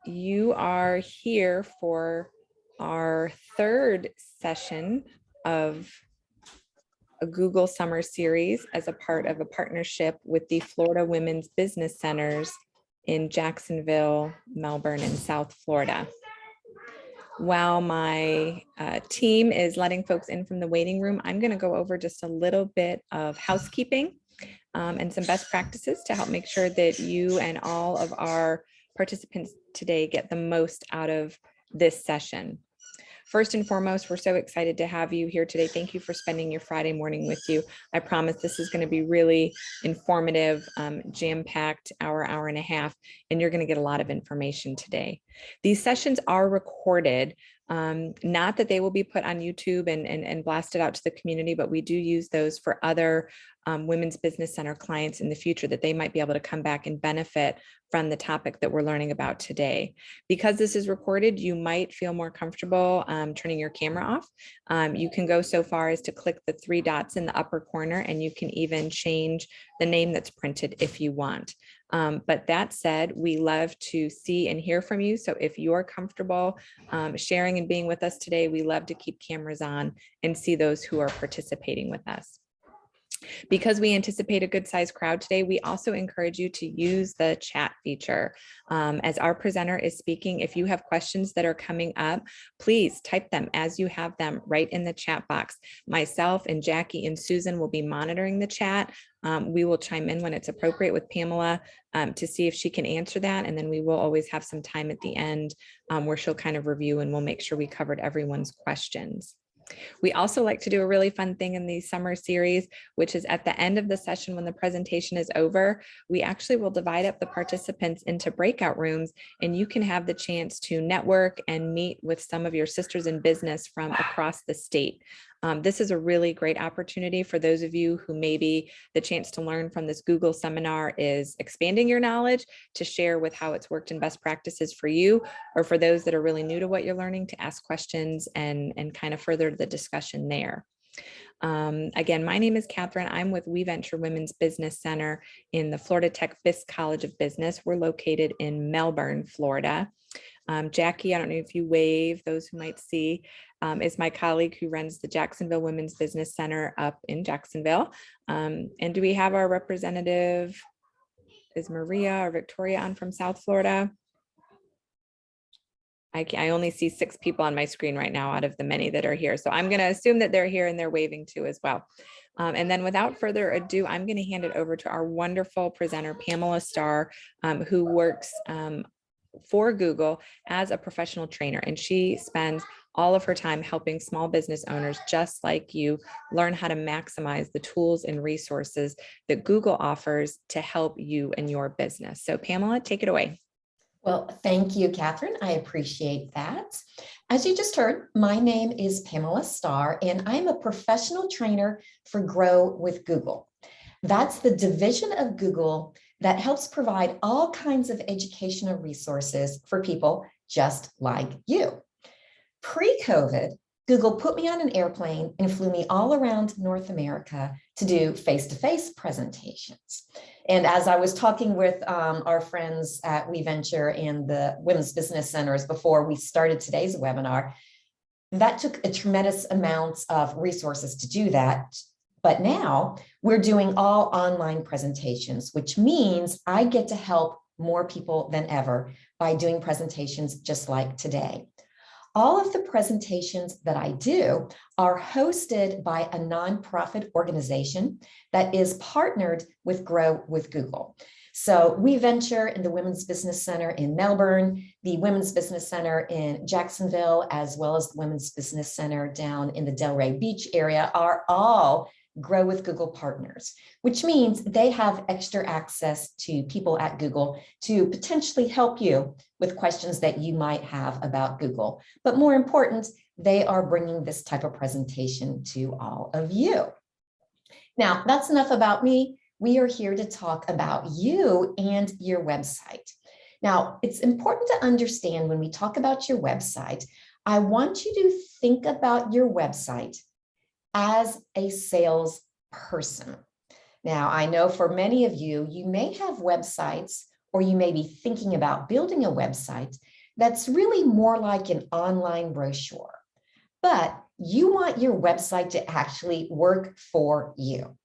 You are here for our third session of a Google Summer Series as a part of a partnership with the Florida Women's Business Centers in Jacksonville, Melbourne, and South Florida. While my team is letting folks in from the waiting room, I'm going to go over just a little bit of housekeeping and some best practices to help make sure that you and all of our participants today get the most out of this session. First and foremost, we're so excited to have you here today. Thank you for spending your Friday morning with you. I promise this is going to be really informative, jam-packed hour and a half, and you're going to get a lot of information today. These sessions are recorded, not that they will be put on YouTube and blasted out to the community, but we do use those for other Women's Business Center clients in the future that they might be able to come back and benefit from the topic that we're learning about today. Because this is recorded, you might feel more comfortable turning your camera off. You can go so far as to click the three dots in the upper corner, and you can even change the name that's printed if you want. But that said, we love to see and hear from you. So if you're comfortable sharing and being with us today, we love to keep cameras on and see those who are participating with us. Because we anticipate a good sized crowd today, we also encourage you to use the chat feature. As our presenter is speaking, if you have questions that are coming up, please type them as you have them right in the chat box. Myself and Jackie and Susan will be monitoring the chat. We will chime in when it's appropriate with Pamela to see if she can answer that. And then we will always have some time at the end where she'll kind of review, and we'll make sure we covered everyone's questions. We also like to do a really fun thing in the summer series, which is at the end of the session when the presentation is over, we actually will divide up the participants into breakout rooms, and you can have the chance to network and meet with some of your sisters in business from across the state. This is a really great opportunity for those of you who maybe the chance to learn from this Google seminar is expanding your knowledge to share with how it's worked in best practices for you, or for those that are really new to what you're learning to ask questions and kind of further the discussion there. Again, my name is Catherine. I'm with WeVenture Women's Business Center in the Florida Tech Fisk College of Business. We're located in Melbourne, Florida. Jackie, I don't know if you wave, those who might see, is my colleague who runs the Jacksonville Women's Business Center up in Jacksonville. And do we have our representative, is Maria or Victoria on from South Florida? I only see 6 people on my screen right now out of the many that are here. So I'm going to assume that they're here and they're waving too as well. And then without further ado, I'm going to hand it over to our wonderful presenter, Pamela Starr, who works for Google as a professional trainer. And she spends all of her time helping small business owners just like you learn how to maximize the tools and resources that Google offers to help you and your business. So Pamela, take it away. Well, thank you, Catherine. I appreciate that. As you just heard, my name is Pamela Starr, and I'm a professional trainer for Grow with Google. That's the division of Google that helps provide all kinds of educational resources for people just like you. Pre-COVID, Google put me on an airplane and flew me all around North America to do face-to-face presentations. And as I was talking with our friends at WeVenture and the Women's Business Centers before we started today's webinar, that took a tremendous amount of resources to do that. But now we're doing all online presentations, which means I get to help more people than ever by doing presentations just like today. All of the presentations that I do are hosted by a nonprofit organization that is partnered with Grow with Google. So WeVenture in the Women's Business Center in Melbourne, the Women's Business Center in Jacksonville, as well as the Women's Business Center down in the Delray Beach area are all Grow with Google partners, which means they have extra access to people at Google to potentially help you with questions that you might have about Google. But more important, they are bringing this type of presentation to all of you. Now, that's enough about me. We are here to talk about you and your website. Now, it's important to understand when we talk about your website, I want you to think about your website as a sales person. Now, I know for many of you, you may have websites or you may be thinking about building a website that's really more like an online brochure, but you want your website to actually work for you.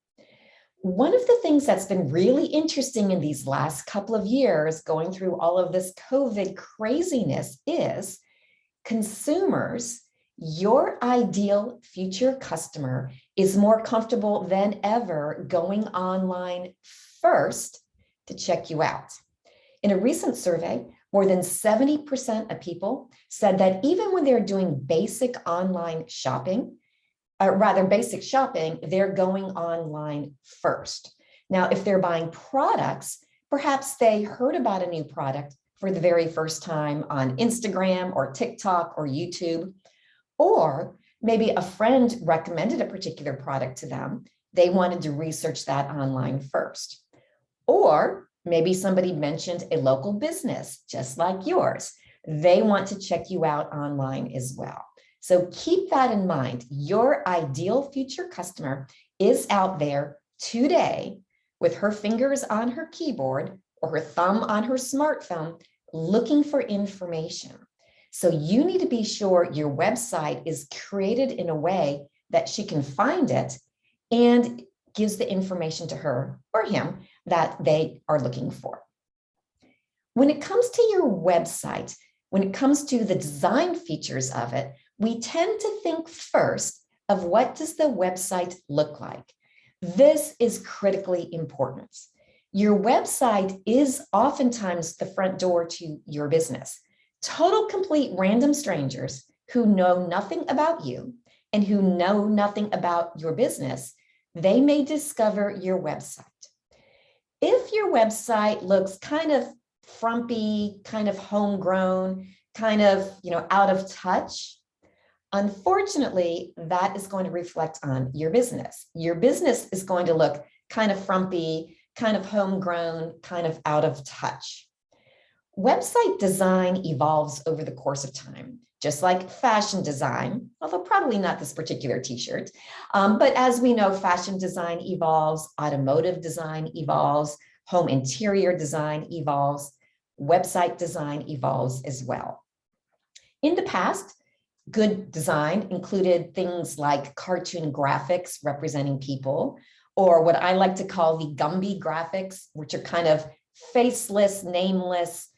One of the things that's been really interesting in these last couple of years, going through all of this COVID craziness, is consumers, your ideal future customer, is more comfortable than ever going online first to check you out. In a recent survey, more than 70% of people said that even when they're doing basic online shopping, or rather basic shopping, they're going online first. Now, if they're buying products, perhaps they heard about a new product for the very first time on Instagram or TikTok or YouTube, or maybe a friend recommended a particular product to them. They wanted to research that online first. Or maybe somebody mentioned a local business just like yours. They want to check you out online as well. So keep that in mind. Your ideal future customer is out there today with her fingers on her keyboard or her thumb on her smartphone looking for information. So you need to be sure your website is created in a way that she can find it and gives the information to her or him that they are looking for. When it comes to your website, when it comes to the design features of it, we tend to think first of what does the website look like. This is critically important. Your website is oftentimes the front door to your business. Total, complete random strangers who know nothing about you and who know nothing about your business, they may discover your website. If your website looks kind of frumpy, kind of homegrown, kind of, out of touch, unfortunately, that is going to reflect on your business. Your business is going to look kind of frumpy, kind of homegrown, kind of out of touch. Website design evolves over the course of time, just like fashion design, although probably not this particular t-shirt. But as we know, fashion design evolves, automotive design evolves, home interior design evolves, website design evolves as well. In the past, good design included things like cartoon graphics representing people, or what I like to call the Gumby graphics, which are kind of faceless, nameless,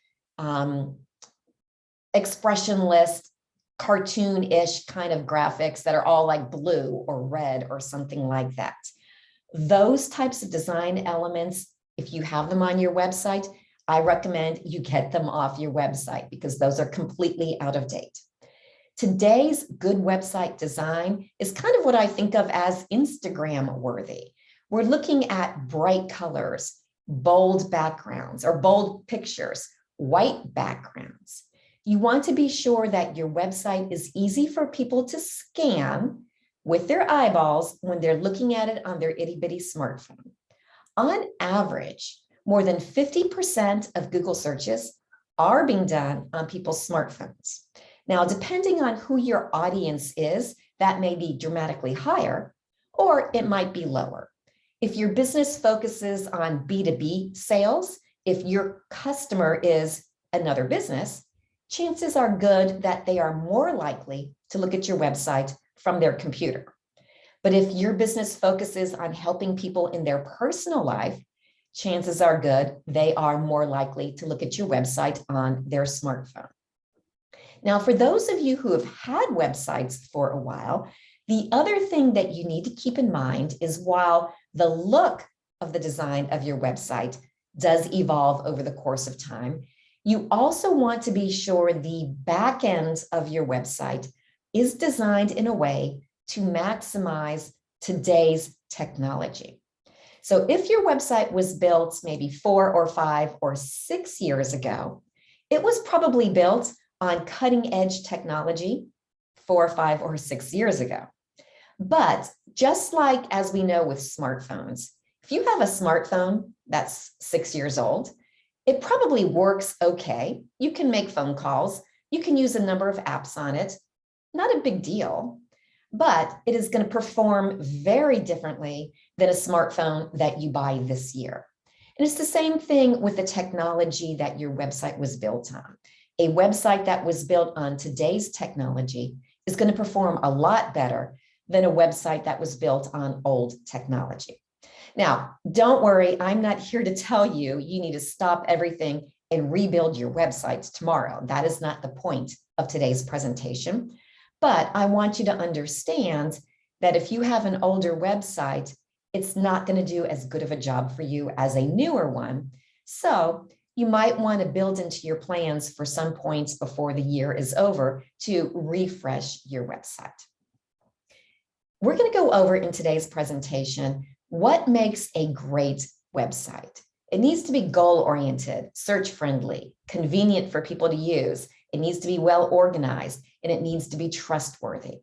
expressionless, cartoon-ish kind of graphics that are all like blue or red or something like that. Those types of design elements, if you have them on your website, I recommend you get them off your website because those are completely out of date. Today's good website design is kind of what I think of as Instagram worthy. We're looking at bright colors, bold backgrounds or bold pictures, white backgrounds. You want to be sure that your website is easy for people to scan with their eyeballs when they're looking at it on their itty bitty smartphone. On average, more than 50% of Google searches are being done on people's smartphones. Now, depending on who your audience is, that may be dramatically higher, or it might be lower. If your business focuses on B2B sales, if your customer is another business, chances are good that they are more likely to look at your website from their computer. But if your business focuses on helping people in their personal life, chances are good they are more likely to look at your website on their smartphone. Now, for those of you who have had websites for a while, the other thing that you need to keep in mind is while the look of the design of your website does evolve over the course of time, you also want to be sure the back end of your website is designed in a way to maximize today's technology. So if your website was built maybe 4 or 5 or 6 years ago, it was probably built on cutting edge technology 4, 5, or 6 years ago. But just like as we know with smartphones, if you have a smartphone that's 6 years old, it probably works okay. You can make phone calls. You can use a number of apps on it. Not a big deal, but it is going to perform very differently than a smartphone that you buy this year. And it's the same thing with the technology that your website was built on. A website that was built on today's technology is going to perform a lot better than a website that was built on old technology. Now, don't worry, I'm not here to tell you you need to stop everything and rebuild your websites tomorrow. That is not the point of today's presentation. But I want you to understand that if you have an older website, it's not going to do as good of a job for you as a newer one. So you might want to build into your plans for some points before the year is over to refresh your website. We're going to go over in today's presentation what makes a great website. It needs to be goal-oriented, search-friendly, convenient for people to use. It needs to be well organized, and it needs to be trustworthy.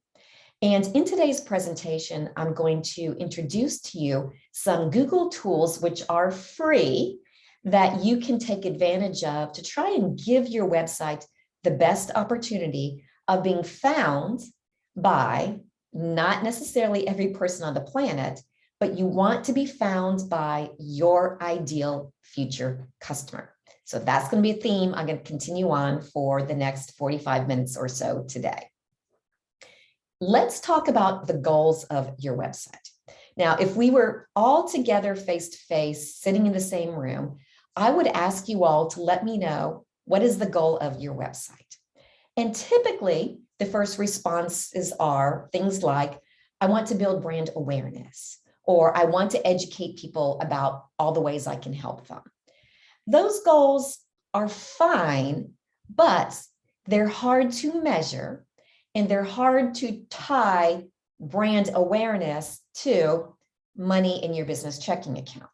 And in today's presentation, I'm going to introduce to you some Google tools which are free that you can take advantage of to try and give your website the best opportunity of being found by not necessarily every person on the planet, but you want to be found by your ideal future customer. So that's going to be a theme I'm going to continue on for the next 45 minutes or so today. Let's talk about the goals of your website. Now, if we were all together face-to-face, sitting in the same room, I would ask you all to let me know what is the goal of your website. And typically, the first responses are things like, I want to build brand awareness, or I want to educate people about all the ways I can help them. Those goals are fine, but they're hard to measure and they're hard to tie brand awareness to money in your business checking account.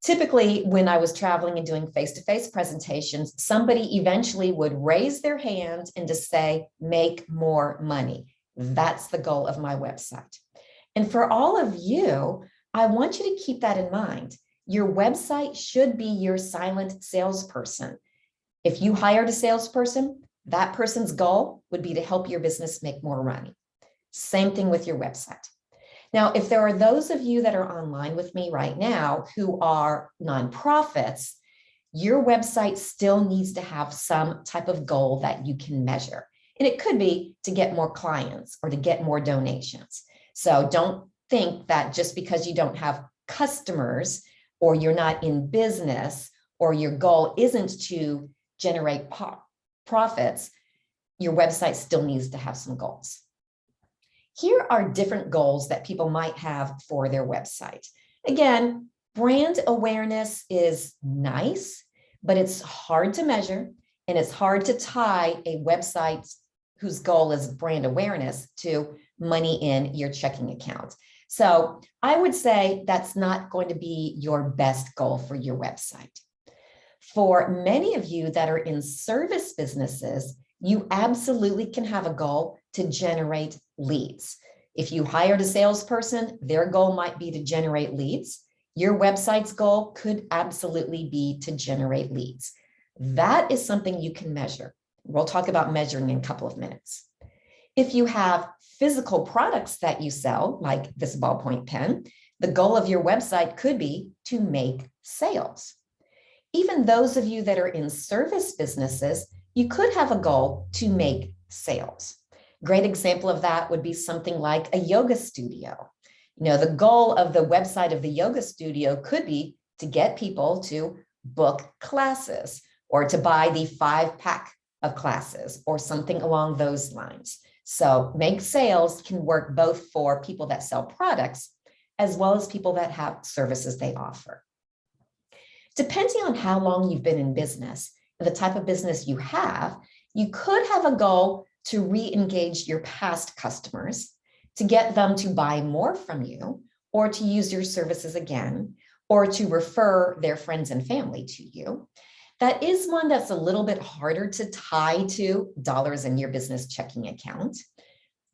Typically, when I was traveling and doing face-to-face presentations, somebody eventually would raise their hand and just say, make more money. That's the goal of my website. And for all of you, I want you to keep that in mind. Your website should be your silent salesperson. If you hired a salesperson, that person's goal would be to help your business make more money. Same thing with your website. Now, if there are those of you that are online with me right now who are nonprofits, your website still needs to have some type of goal that you can measure. And it could be to get more clients or to get more donations. So don't think that just because you don't have customers or you're not in business or your goal isn't to generate profits, your website still needs to have some goals. Here are different goals that people might have for their website. Again, brand awareness is nice, but it's hard to measure and it's hard to tie a website whose goal is brand awareness to money in your checking account. So I would say that's not going to be your best goal for your website. For many of you that are in service businesses, you absolutely can have a goal to generate leads. If you hired a salesperson, their goal might be to generate leads. Your website's goal could absolutely be to generate leads. That is something you can measure. We'll talk about measuring in a couple of minutes. If you have physical products that you sell, like this ballpoint pen, the goal of your website could be to make sales. Even those of you that are in service businesses, you could have a goal to make sales. Great example of that would be something like a yoga studio. You know, the goal of the website of the yoga studio could be to get people to book classes or to buy the 5-pack of classes or something along those lines. So make sales can work both for people that sell products as well as people that have services they offer. Depending on how long you've been in business and the type of business you could have a goal to re-engage your past customers, to get them to buy more from you, or to use your services again, or to refer their friends and family to you. That is one that's a little bit harder to tie to dollars in your business checking account.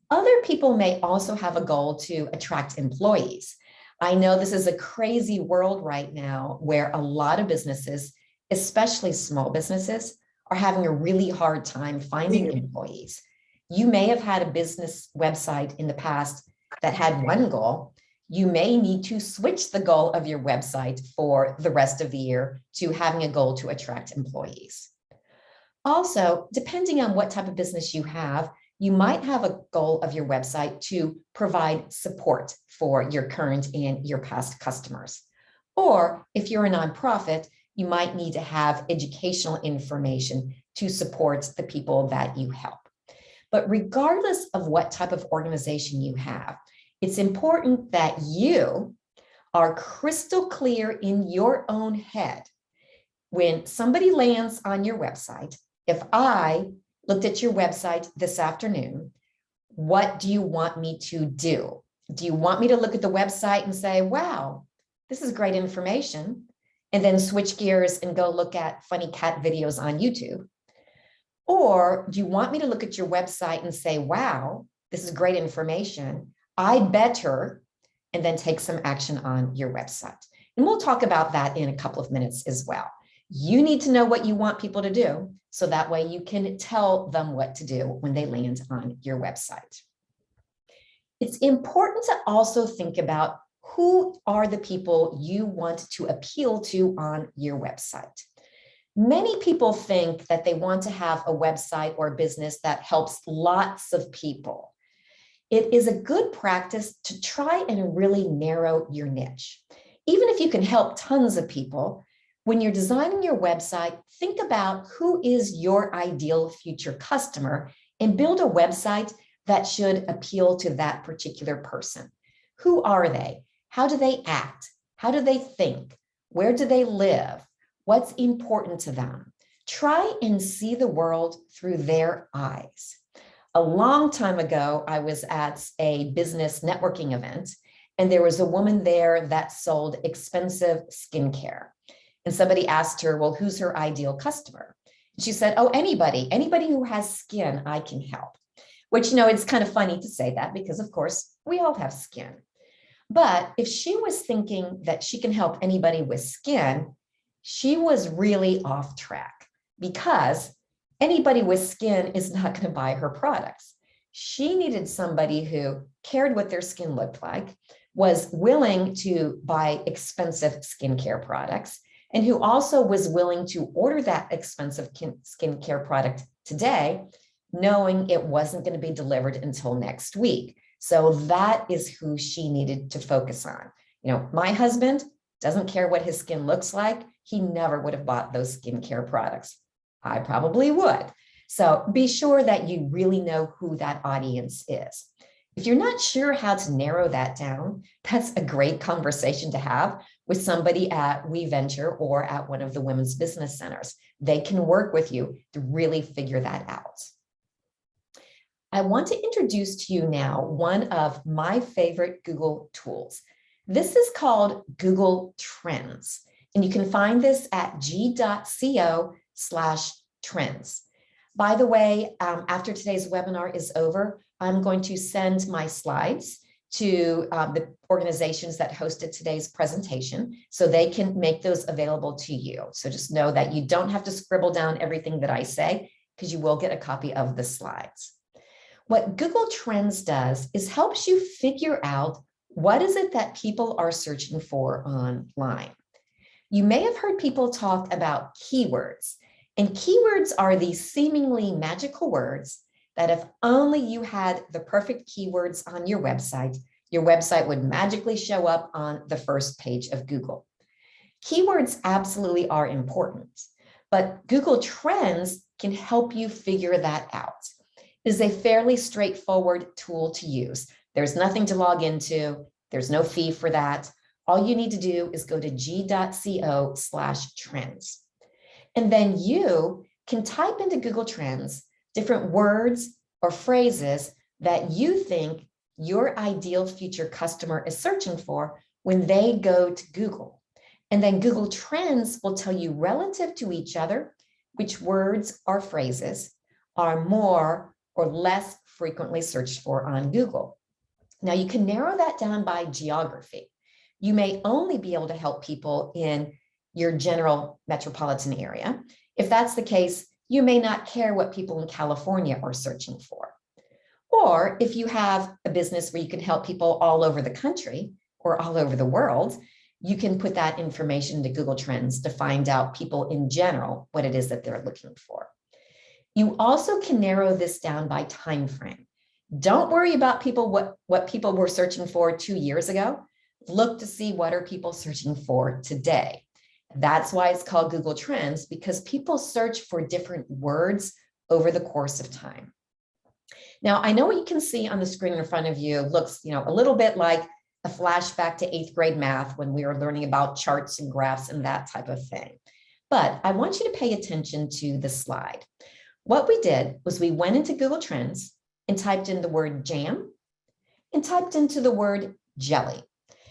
Other people may also have a goal to attract employees. I know this is a crazy world right now where a lot of businesses, especially small businesses, are having a really hard time finding employees. You may have had a business website in the past that had one goal. You may need to switch the goal of your website for the rest of the year to having a goal to attract employees. Also, depending on what type of business you have, you might have a goal of your website to provide support for your current and your past customers. Or if you're a nonprofit, you might need to have educational information to support the people that you help. But regardless of what type of organization you have, it's important that you are crystal clear in your own head. When somebody lands on your website, if I looked at your website this afternoon, what do you want me to do? Do you want me to look at the website and say, wow, this is great information, and then switch gears and go look at funny cat videos on YouTube? Or do you want me to look at your website and say, wow, this is great information, I better, and then take some action on your website? And we'll talk about that in a couple of minutes as well. You need to know what you want people to do, so that way you can tell them what to do when they land on your website. It's important to also think about who are the people you want to appeal to on your website. Many people think that they want to have a website or business that helps lots of people. It is a good practice to try and really narrow your niche. Even if you can help tons of people, when you're designing your website, think about who is your ideal future customer and build a website that should appeal to that particular person. Who are they? How do they act? How do they think? Where do they live? What's important to them? Try and see the world through their eyes. A long time ago, I was at a business networking event, and there was a woman there that sold expensive skincare. And somebody asked her, well, who's her ideal customer? And she said, oh, anybody who has skin, I can help. Which, it's kind of funny to say that because, of course, we all have skin. But if she was thinking that she can help anybody with skin, she was really off track, because anybody with skin is not going to buy her products. She needed somebody who cared what their skin looked like, was willing to buy expensive skincare products, and who also was willing to order that expensive skincare product today, knowing it wasn't going to be delivered until next week. So that is who she needed to focus on. My husband doesn't care what his skin looks like. He never would have bought those skincare products. I probably would. So be sure that you really know who that audience is. If you're not sure how to narrow that down, that's a great conversation to have with somebody at WeVenture or at one of the women's business centers. They can work with you to really figure that out. I want to introduce to you now one of my favorite Google tools. This is called Google Trends, and you can find this at g.co/trends. By the way, after today's webinar is over, I'm going to send my slides to the organizations that hosted today's presentation so they can make those available to you. So just know that you don't have to scribble down everything that I say, because you will get a copy of the slides. What Google Trends does is helps you figure out what is it that people are searching for online. You may have heard people talk about keywords, and keywords are these seemingly magical words that if only you had the perfect keywords on your website would magically show up on the first page of Google. Keywords absolutely are important, but Google Trends can help you figure that out. It is a fairly straightforward tool to use. There's nothing to log into. There's no fee for that. All you need to do is go to g.co/trends. And then you can type into Google Trends different words or phrases that you think your ideal future customer is searching for when they go to Google. And then Google Trends will tell you relative to each other which words or phrases are more or less frequently searched for on Google. Now you can narrow that down by geography. You may only be able to help people in your general metropolitan area. If that's the case, you may not care what people in California are searching for. Or if you have a business where you can help people all over the country, or all over the world, you can put that information into Google Trends to find out people in general, what it is that they're looking for. You also can narrow this down by time frame. Don't worry about what people were searching for 2 years ago. Look to see what are people searching for today. That's why it's called Google Trends, because people search for different words over the course of time. Now, I know what you can see on the screen in front of you looks, a little bit like a flashback to 8th grade math when we were learning about charts and graphs and that type of thing. But I want you to pay attention to the slide. What we did was we went into Google Trends and typed in the word jam and typed into the word jelly.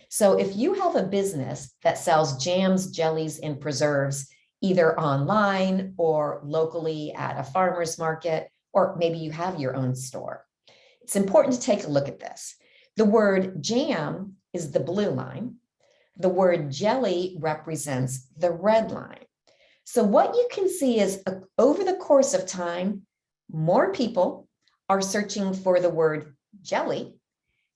So if you have a business that sells jams, jellies, and preserves, either online or locally at a farmer's market, or maybe you have your own store, it's important to take a look at this. The word jam is the blue line. The word jelly represents the red line. So what you can see is over the course of time, more people are searching for the word jelly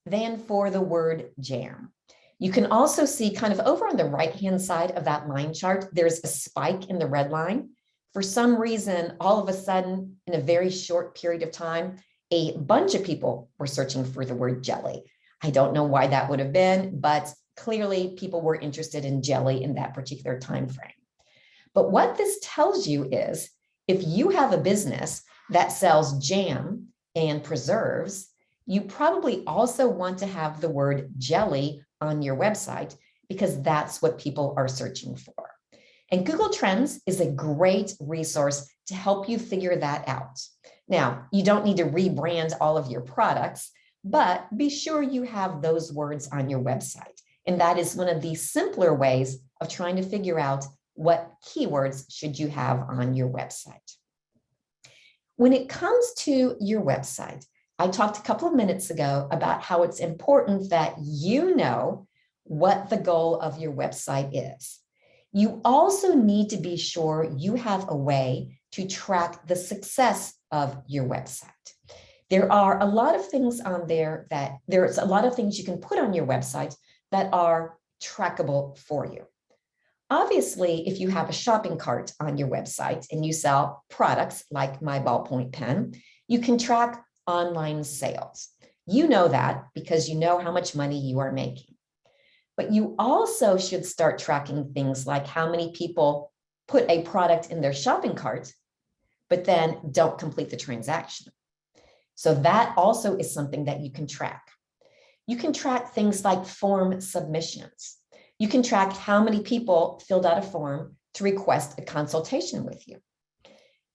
than for the word jam. You can also see kind of over on the right-hand side of that line chart, there's a spike in the red line. For some reason, all of a sudden, in a very short period of time, a bunch of people were searching for the word jelly. I don't know why that would have been, but clearly people were interested in jelly in that particular time frame. But what this tells you is if you have a business that sells jam and preserves, you probably also want to have the word jelly on your website because that's what people are searching for. And Google Trends is a great resource to help you figure that out. Now, you don't need to rebrand all of your products, but be sure you have those words on your website. And that is one of the simpler ways of trying to figure out what keywords should you have on your website. When it comes to your website, I talked a couple of minutes ago about how it's important that you know what the goal of your website is. You also need to be sure you have a way to track the success of your website. There are a lot of things on there there's a lot of things you can put on your website that are trackable for you. Obviously, if you have a shopping cart on your website and you sell products like my ballpoint pen, you can track online sales. You know that because you know how much money you are making. But you also should start tracking things like how many people put a product in their shopping cart, but then don't complete the transaction. So that also is something that you can track. You can track things like form submissions. You can track how many people filled out a form to request a consultation with you.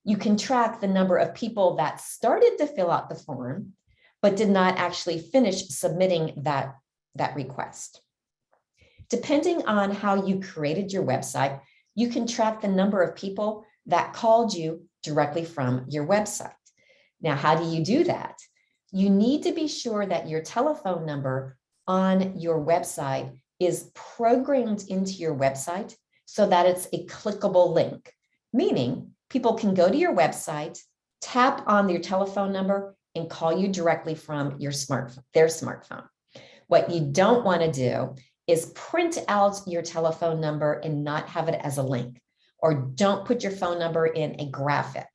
You can track the number of people that started to fill out the form, but did not actually finish submitting that request. Depending on how you created your website, you can track the number of people that called you directly from your website. Now, how do you do that? You need to be sure that your telephone number on your website is programmed into your website so that it's a clickable link, meaning people can go to your website, tap on your telephone number, and call you directly from their smartphone. What you don't want to do is print out your telephone number and not have it as a link, or don't put your phone number in a graphic,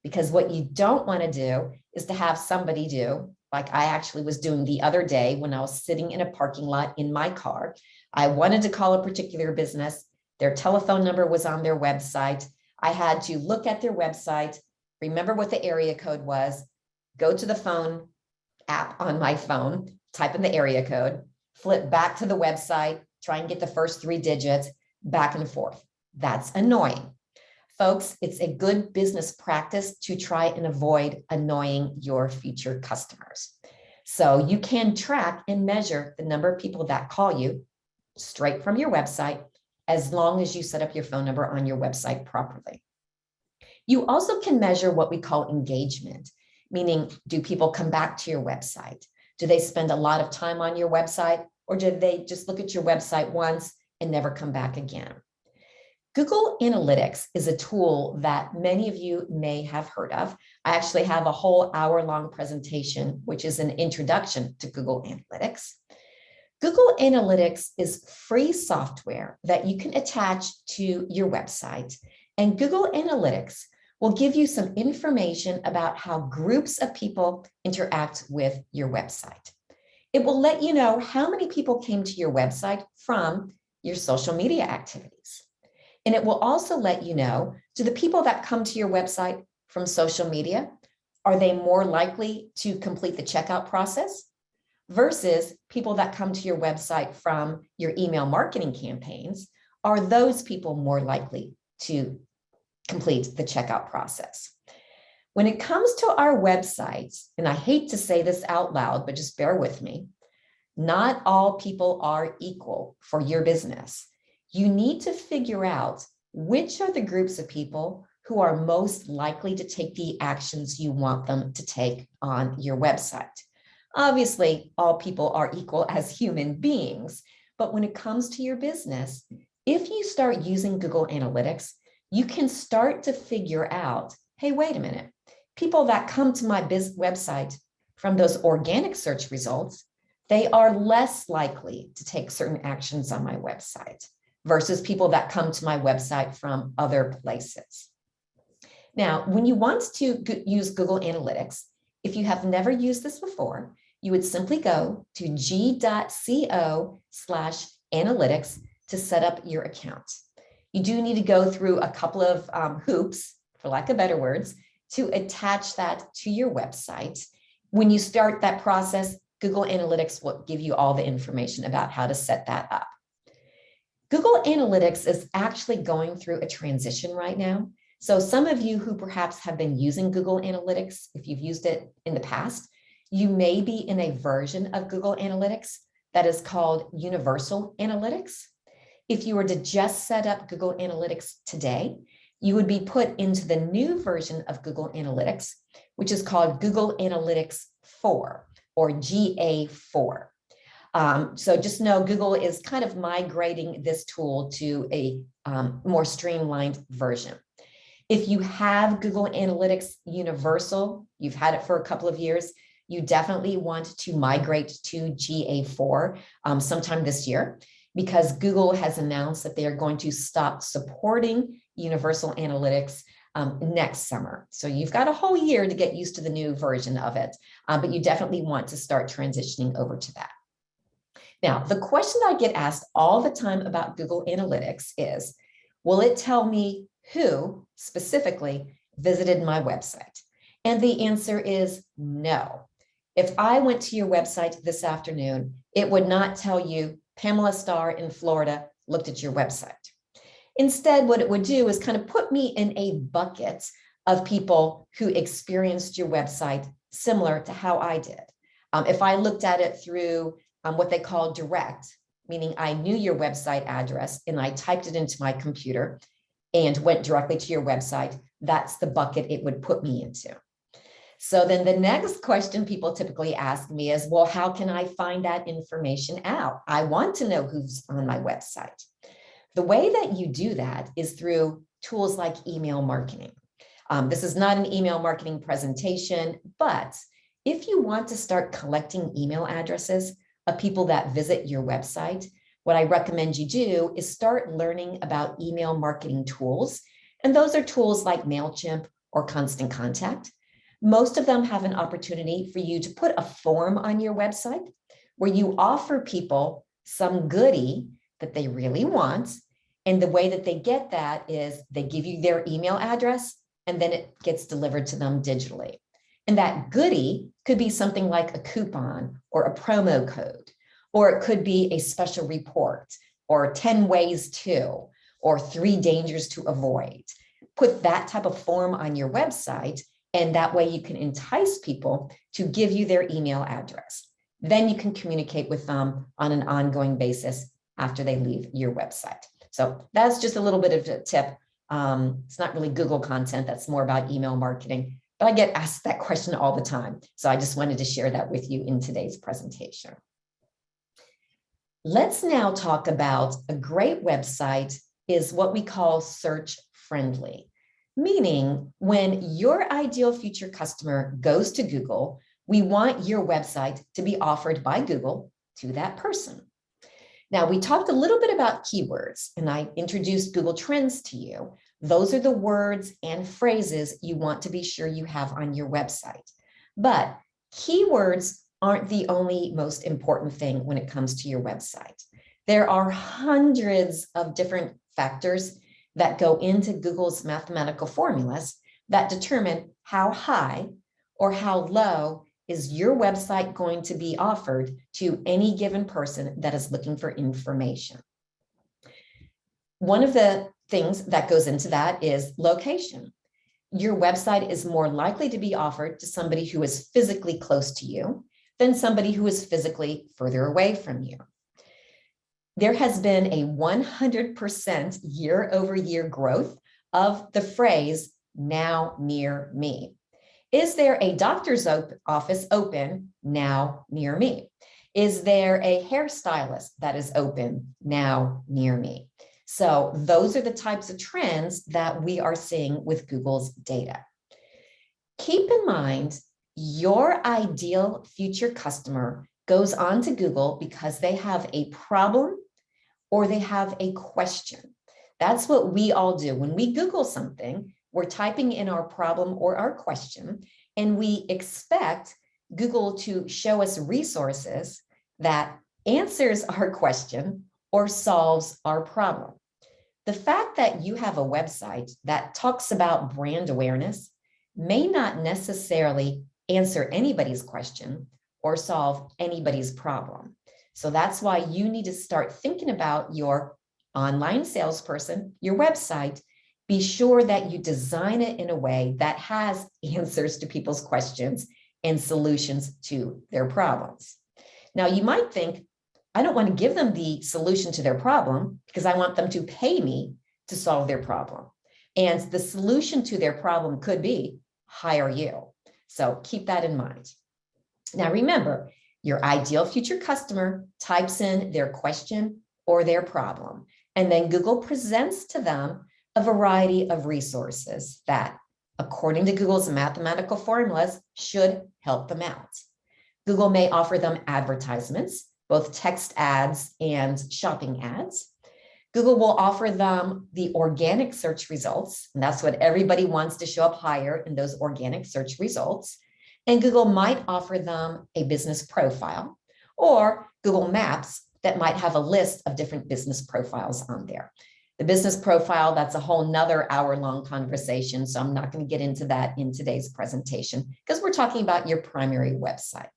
because what you don't want to do is to have somebody do, like I actually was doing the other day when I was sitting in a parking lot in my car. I wanted to call a particular business. Their telephone number was on their website. I had to look at their website, remember what the area code was, go to the phone app on my phone, type in the area code, flip back to the website, try and get the first 3 digits, back and forth. That's annoying. Folks, it's a good business practice to try and avoid annoying your future customers. So you can track and measure the number of people that call you straight from your website, as long as you set up your phone number on your website properly. You also can measure what we call engagement, meaning do people come back to your website? Do they spend a lot of time on your website, or do they just look at your website once and never come back again? Google Analytics is a tool that many of you may have heard of. I actually have a whole hour-long presentation, which is an introduction to Google Analytics. Google Analytics is free software that you can attach to your website, and Google Analytics will give you some information about how groups of people interact with your website. It will let you know how many people came to your website from your social media activities. And it will also let you know, do the people that come to your website from social media, are they more likely to complete the checkout process versus people that come to your website from your email marketing campaigns? Are those people more likely to complete the checkout process? When it comes to our websites, and I hate to say this out loud, but just bear with me, not all people are equal for your business. You need to figure out which are the groups of people who are most likely to take the actions you want them to take on your website. Obviously, all people are equal as human beings, but when it comes to your business, if you start using Google Analytics, you can start to figure out, hey, wait a minute, people that come to my website from those organic search results, they are less likely to take certain actions on my website versus people that come to my website from other places. Now, when you want to use Google Analytics, if you have never used this before, you would simply go to g.co/analytics to set up your account. You do need to go through a couple of hoops, for lack of better words, to attach that to your website. When you start that process, Google Analytics will give you all the information about how to set that up. Google Analytics is actually going through a transition right now. So some of you who perhaps have been using Google Analytics, if you've used it in the past, you may be in a version of Google Analytics that is called Universal Analytics. If you were to just set up Google Analytics today, you would be put into the new version of Google Analytics, which is called Google Analytics 4 or GA4. So just know Google is kind of migrating this tool to a more streamlined version. If you have Google Analytics Universal, you've had it for a couple of years, you definitely want to migrate to GA4 sometime this year, because Google has announced that they are going to stop supporting Universal Analytics next summer. So you've got a whole year to get used to the new version of it, but you definitely want to start transitioning over to that. Now, the question I get asked all the time about Google Analytics is, will it tell me who specifically visited my website? And the answer is no. If I went to your website this afternoon, it would not tell you Pamela Starr in Florida looked at your website. Instead, what it would do is kind of put me in a bucket of people who experienced your website similar to how I did. If I looked at it through what they call direct, meaning I knew your website address and I typed it into my computer and went directly to your website, that's the bucket it would put me into. So then the next question people typically ask me is, well, how can I find that information out? I want to know who's on my website. The way that you do that is through tools like email marketing. This is not an email marketing presentation, but if you want to start collecting email addresses of people that visit your website, what I recommend you do is start learning about email marketing tools. And those are tools like MailChimp or Constant Contact. Most of them have an opportunity for you to put a form on your website where you offer people some goodie that they really want. And the way that they get that is they give you their email address and then it gets delivered to them digitally. And that goodie could be something like a coupon or a promo code, or it could be a special report or 10 ways to, or 3 dangers to avoid. Put that type of form on your website, and that way you can entice people to give you their email address. Then you can communicate with them on an ongoing basis after they leave your website. So that's just a little bit of a tip. It's not really Google content. That's more about email marketing. But I get asked that question all the time. So I just wanted to share that with you in today's presentation. Let's now talk about a great website is what we call search friendly, meaning when your ideal future customer goes to Google, we want your website to be offered by Google to that person. Now, we talked a little bit about keywords, and I introduced Google Trends to you. Those are the words and phrases you want to be sure you have on your website. But keywords aren't the only most important thing when it comes to your website. There are hundreds of different factors that go into Google's mathematical formulas that determine how high or how low is your website going to be offered to any given person that is looking for information. One of the things that goes into that is location. Your website is more likely to be offered to somebody who is physically close to you than somebody who is physically further away from you. There has been a 100% year-over-year growth of the phrase, "now near me." Is there a doctor's office open now near me? Is there a hairstylist that is open now near me? So those are the types of trends that we are seeing with Google's data. Keep in mind, your ideal future customer goes on to Google because they have a problem or they have a question. That's what we all do. When we Google something, we're typing in our problem or our question, and we expect Google to show us resources that answers our question or solves our problem. The fact that you have a website that talks about brand awareness may not necessarily answer anybody's question or solve anybody's problem. So that's why you need to start thinking about your online salesperson, your website. Be sure that you design it in a way that has answers to people's questions and solutions to their problems. Now, you might think, I don't want to give them the solution to their problem because I want them to pay me to solve their problem. And the solution to their problem could be hire you. So keep that in mind. Now, remember, your ideal future customer types in their question or their problem, and then Google presents to them a variety of resources that, according to Google's mathematical formulas, should help them out. Google may offer them advertisements, both text ads and shopping ads. Google will offer them the organic search results, and that's what everybody wants to show up higher in those organic search results. And Google might offer them a business profile or Google Maps that might have a list of different business profiles on there. The business profile, that's a whole nother hour-long conversation, so I'm not going to get into that in today's presentation because we're talking about your primary website.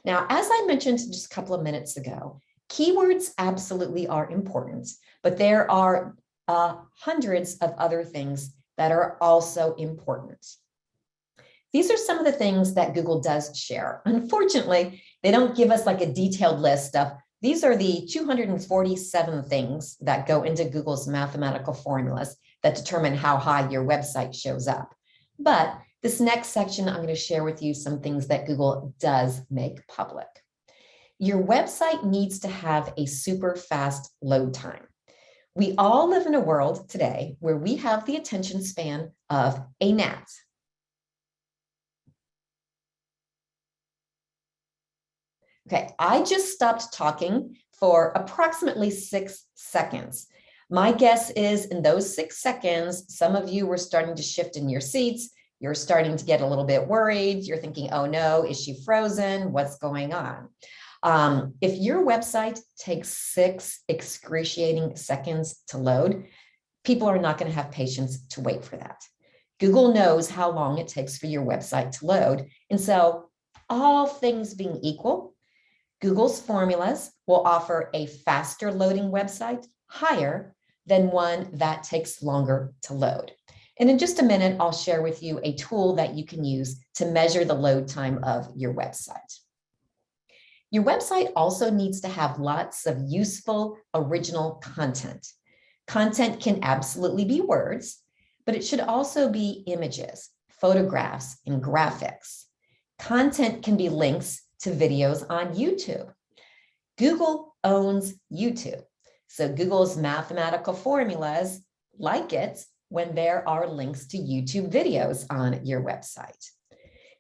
Now, as I mentioned just a couple of minutes ago, keywords absolutely are important, but there are hundreds of other things that are also important. These are some of the things that Google does share. Unfortunately, they don't give us like a detailed list of these are the 247 things that go into Google's mathematical formulas that determine how high your website shows up. But this next section, I'm going to share with you some things that Google does make public. Your website needs to have a super fast load time. We all live in a world today where we have the attention span of a gnat. Okay, I just stopped talking for approximately 6 seconds. My guess is in those 6 seconds, some of you were starting to shift in your seats. You're starting to get a little bit worried. You're thinking, oh no, is she frozen? What's going on? If your website takes 6 excruciating seconds to load, people are not going to have patience to wait for that. Google knows how long it takes for your website to load. And so all things being equal, Google's formulas will offer a faster loading website higher than one that takes longer to load. And in just a minute, I'll share with you a tool that you can use to measure the load time of your website. Your website also needs to have lots of useful original content. Content can absolutely be words, but it should also be images, photographs, and graphics. Content can be links to videos on YouTube. Google owns YouTube. So Google's mathematical formulas like it when there are links to YouTube videos on your website.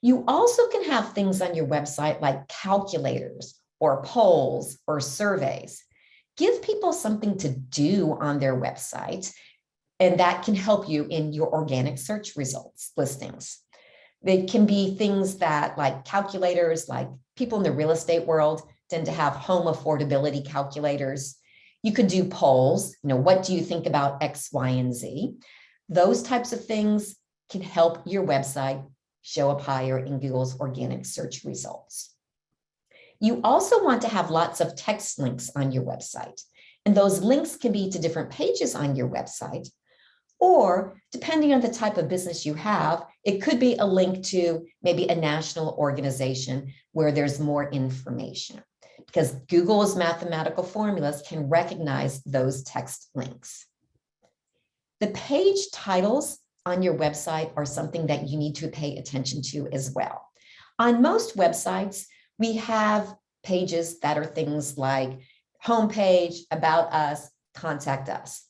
You also can have things on your website like calculators or polls or surveys. give people something to do on their website, and that can help you in your organic search results listings. They can be things that, like calculators, like people in the real estate world tend to have home affordability calculators. You could do polls, what do you think about X, Y, and Z? Those types of things can help your website show up higher in Google's organic search results. You also want to have lots of text links on your website, and those links can be to different pages on your website, or depending on the type of business you have, it could be a link to maybe a national organization where there's more information, because Google's mathematical formulas can recognize those text links. The page titles on your website are something that you need to pay attention to as well. On most websites, we have pages that are things like homepage, about us, contact us.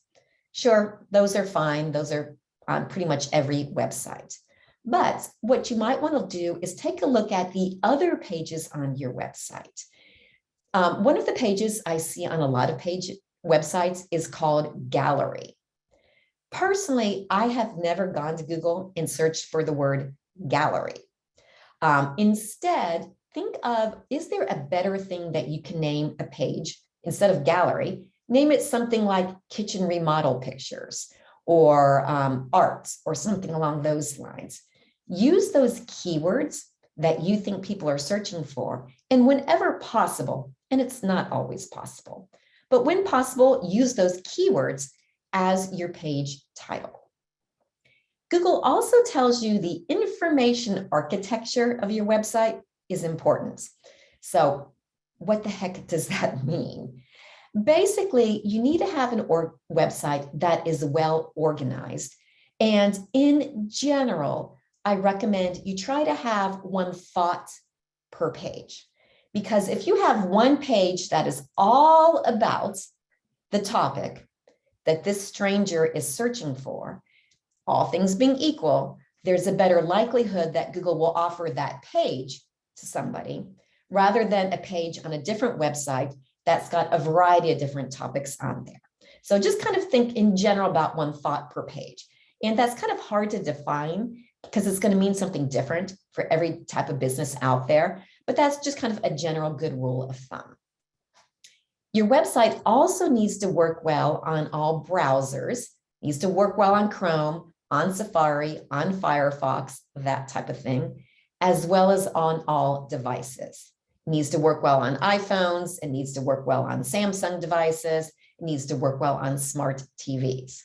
Sure, those are fine. Those are on pretty much every website. But what you might want to do is take a look at the other pages on your website. One of the pages I see on a lot of websites is called Gallery. Personally, I have never gone to Google and searched for the word gallery. Instead, think of, is there a better thing that you can name a page instead of gallery? Name it something like kitchen remodel pictures or arts or something along those lines. Use those keywords that you think people are searching for, and whenever possible, and it's not always possible, but when possible, use those keywords as your page title. Google also tells you the information architecture of your website is important. So what the heck does that mean? Basically, you need to have an website that is well organized. And in general, I recommend you try to have one thought per page. Because if you have one page that is all about the topic that this stranger is searching for, all things being equal, there's a better likelihood that Google will offer that page to somebody rather than a page on a different website that's got a variety of different topics on there. So just kind of think in general about one thought per page. And that's kind of hard to define because it's going to mean something different for every type of business out there. But that's just kind of a general good rule of thumb. Your website also needs to work well on all browsers, needs to work well on Chrome, on Safari, on Firefox, that type of thing, as well as on all devices. It needs to work well on iPhones, it needs to work well on Samsung devices, it needs to work well on smart TVs.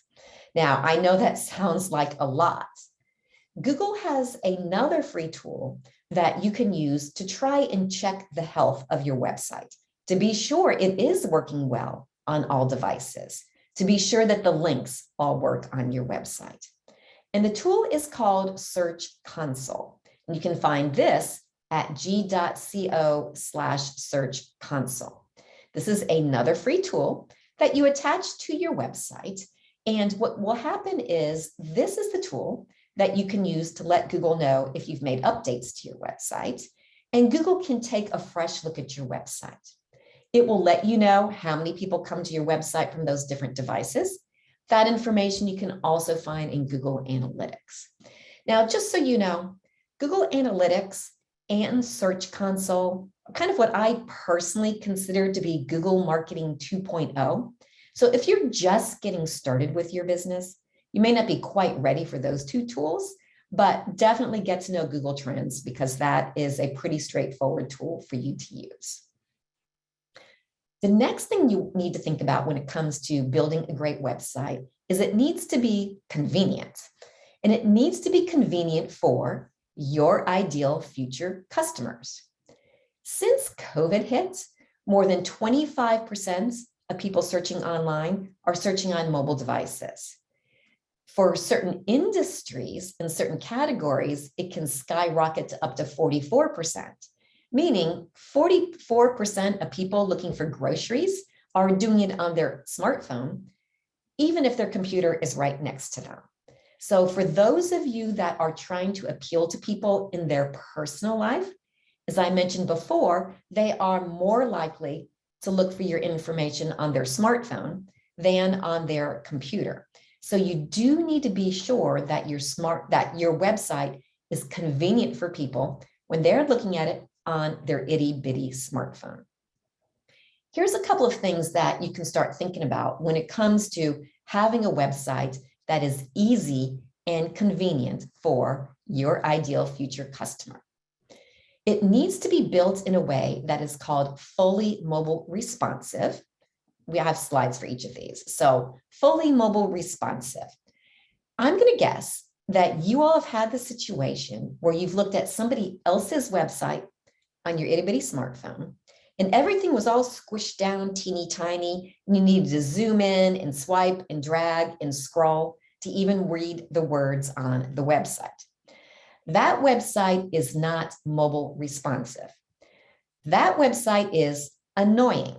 Now, I know that sounds like a lot. Google has another free tool that you can use to try and check the health of your website, to be sure it is working well on all devices, to be sure that the links all work on your website. And the tool is called Search Console. And you can find this at g.co/Search Console. This is another free tool that you attach to your website. And what will happen is this is the tool that you can use to let Google know if you've made updates to your website. And Google can take a fresh look at your website. It will let you know how many people come to your website from those different devices. That information you can also find in Google Analytics. Now, just so you know, Google Analytics and Search Console are kind of what I personally consider to be Google Marketing 2.0. So if you're just getting started with your business, you may not be quite ready for those two tools, but definitely get to know Google Trends because that is a pretty straightforward tool for you to use. The next thing you need to think about when it comes to building a great website is it needs to be convenient. And it needs to be convenient for your ideal future customers. Since COVID hit, more than 25% of people searching online are searching on mobile devices. For certain industries and certain categories, it can skyrocket to up to 44%. Meaning 44% of people looking for groceries are doing it on their smartphone, even if their computer is right next to them. So for those of you that are trying to appeal to people in their personal life, as I mentioned before, they are more likely to look for your information on their smartphone than on their computer. So you do need to be sure that that your website is convenient for people when they're looking at it on their itty bitty smartphone. Here's a couple of things that you can start thinking about when it comes to having a website that is easy and convenient for your ideal future customer. It needs to be built in a way that is called fully mobile responsive. We have slides for each of these. So fully mobile responsive. I'm going to guess that you all have had the situation where you've looked at somebody else's website on your itty bitty smartphone and everything was all squished down teeny tiny, and you needed to zoom in and swipe and drag and scroll to even read the words on the website. That website is not mobile responsive. That website is annoying.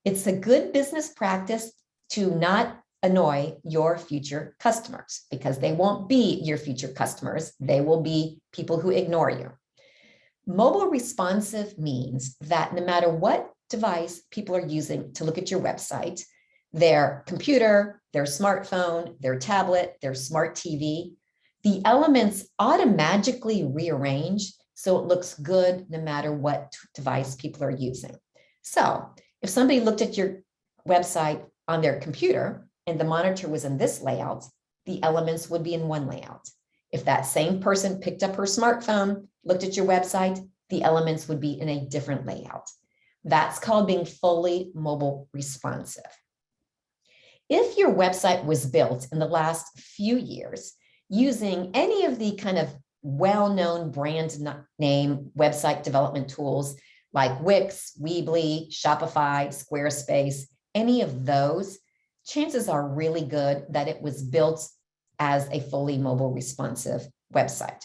It's a good business practice to not annoy your future customers because they won't be your future customers. They will be people who ignore you. Mobile responsive means that no matter what device people are using to look at your website, their computer, their smartphone, their tablet, their smart TV, the elements automatically rearrange so it looks good no matter what device people are using. So if somebody looked at your website on their computer and the monitor was in this layout, the elements would be in one layout. If that same person picked up her smartphone, looked at your website, the elements would be in a different layout. That's called being fully mobile responsive. If your website was built in the last few years using any of the kind of well-known brand name website development tools like Wix, Weebly, Shopify, Squarespace, any of those, chances are really good that it was built as a fully mobile responsive website.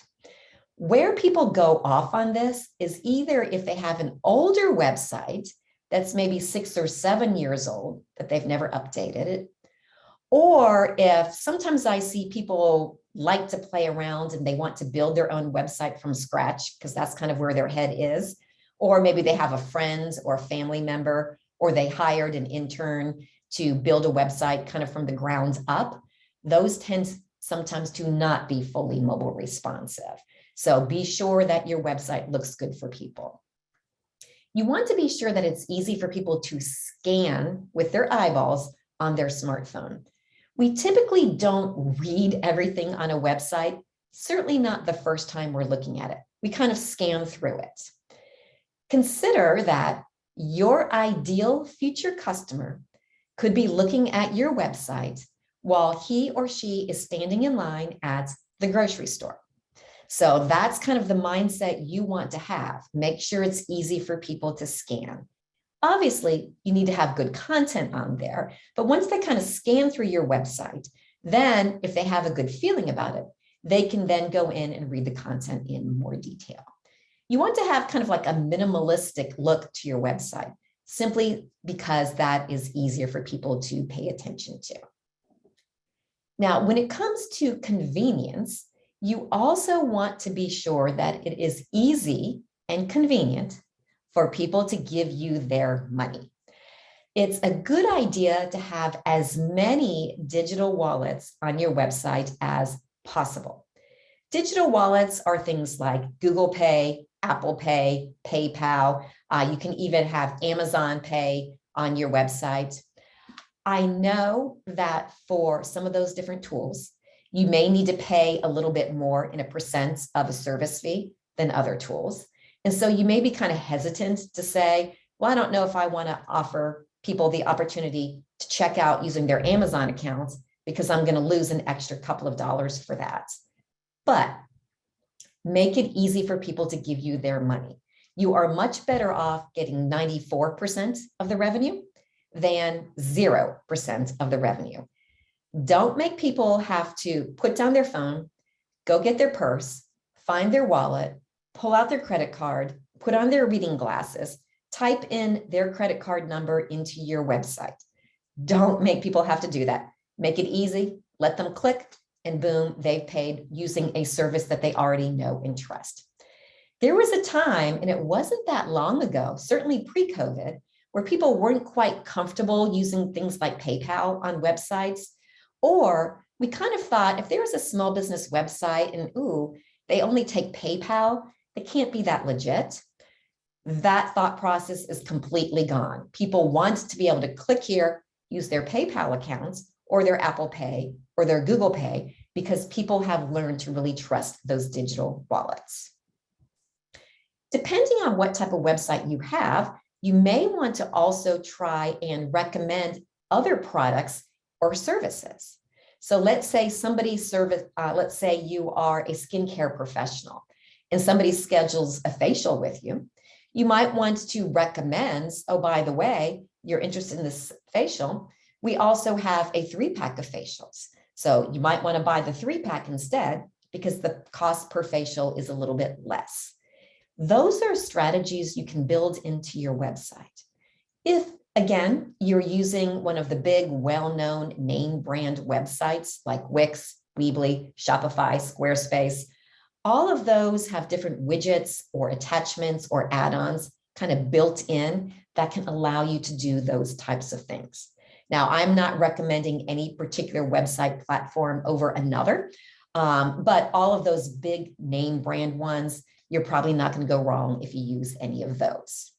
Where people go off on this is either if they have an older website that's maybe 6 or 7 years old that they've never updated it, or if sometimes I see people like to play around and they want to build their own website from scratch because that's kind of where their head is, or maybe they have a friend or a family member, or they hired an intern to build a website kind of from the ground up. Those tend sometimes to not be fully mobile responsive. So be sure that your website looks good for people. You want to be sure that it's easy for people to scan with their eyeballs on their smartphone. We typically don't read everything on a website, certainly not the first time we're looking at it. We kind of scan through it. Consider that your ideal future customer could be looking at your website while he or she is standing in line at the grocery store. So that's kind of the mindset you want to have. Make sure it's easy for people to scan. Obviously, you need to have good content on there, but once they kind of scan through your website, then if they have a good feeling about it, they can then go in and read the content in more detail. You want to have kind of like a minimalistic look to your website, simply because that is easier for people to pay attention to. Now, when it comes to convenience, you also want to be sure that it is easy and convenient for people to give you their money. It's a good idea to have as many digital wallets on your website as possible. Digital wallets are things like Google Pay, Apple Pay, PayPal. You can even have Amazon Pay on your website. I know that for some of those different tools, you may need to pay a little bit more in a percent of a service fee than other tools. And so you may be kind of hesitant to say, well, I don't know if I want to offer people the opportunity to check out using their Amazon accounts because I'm going to lose an extra couple of dollars for that. But make it easy for people to give you their money. You are much better off getting 94% of the revenue than 0% of the revenue. Don't make people have to put down their phone, go get their purse, find their wallet, pull out their credit card, put on their reading glasses, type in their credit card number into your website. Don't make people have to do that. Make it easy, let them click, and boom, they've paid using a service that they already know and trust. There was a time, and it wasn't that long ago, certainly pre-COVID, where people weren't quite comfortable using things like PayPal on websites, or we kind of thought if there was a small business website and ooh, they only take PayPal, they can't be that legit. That thought process is completely gone. People want to be able to click here, use their PayPal accounts or their Apple Pay or their Google Pay, because people have learned to really trust those digital wallets. Depending on what type of website you have, you may want to also try and recommend other products or services. So let's say let's say you are a skincare professional and somebody schedules a facial with you. You might want to recommend, oh, by the way, you're interested in this facial. We also have a 3-pack of facials. So you might want to buy the 3-pack instead because the cost per facial is a little bit less. Those are strategies you can build into your website. If, again, you're using one of the big, well-known name brand websites like Wix, Weebly, Shopify, Squarespace, all of those have different widgets or attachments or add-ons kind of built in that can allow you to do those types of things. Now, I'm not recommending any particular website platform over another, but all of those big name brand ones, you're probably not going to go wrong if you use any of those.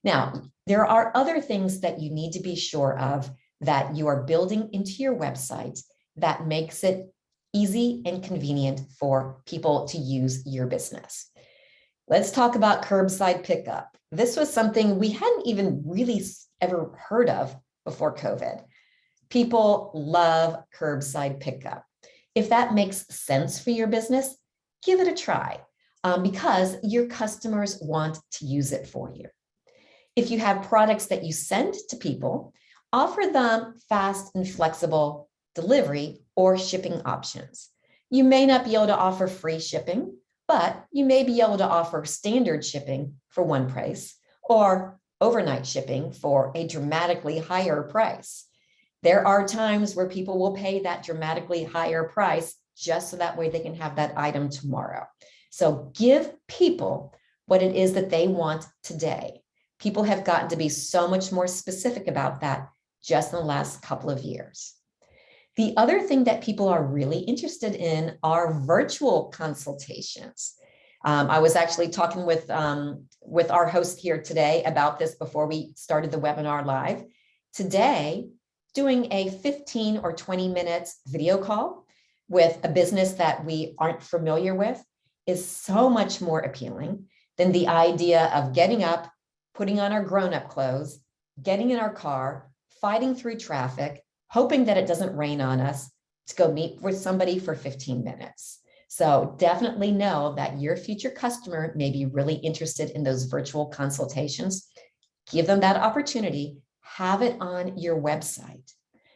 Now, there are other things that you need to be sure of that you are building into your website that makes it easy and convenient for people to use your business. Let's talk about curbside pickup. This was something we hadn't even really ever heard of before COVID. People love curbside pickup. If that makes sense for your business, give it a try because your customers want to use it for you. If you have products that you send to people, offer them fast and flexible delivery or shipping options. You may not be able to offer free shipping, but you may be able to offer standard shipping for one price or overnight shipping for a dramatically higher price. There are times where people will pay that dramatically higher price just so that way they can have that item tomorrow. So give people what it is that they want today. People have gotten to be so much more specific about that just in the last couple of years. The other thing that people are really interested in are virtual consultations. I was actually talking with our host here today about this before we started the webinar live. Today, doing a 15 or 20 minutes video call with a business that we aren't familiar with is so much more appealing than the idea of getting up, putting on our grown-up clothes, getting in our car, fighting through traffic, hoping that it doesn't rain on us to go meet with somebody for 15 minutes. So definitely know that your future customer may be really interested in those virtual consultations. Give them that opportunity, have it on your website.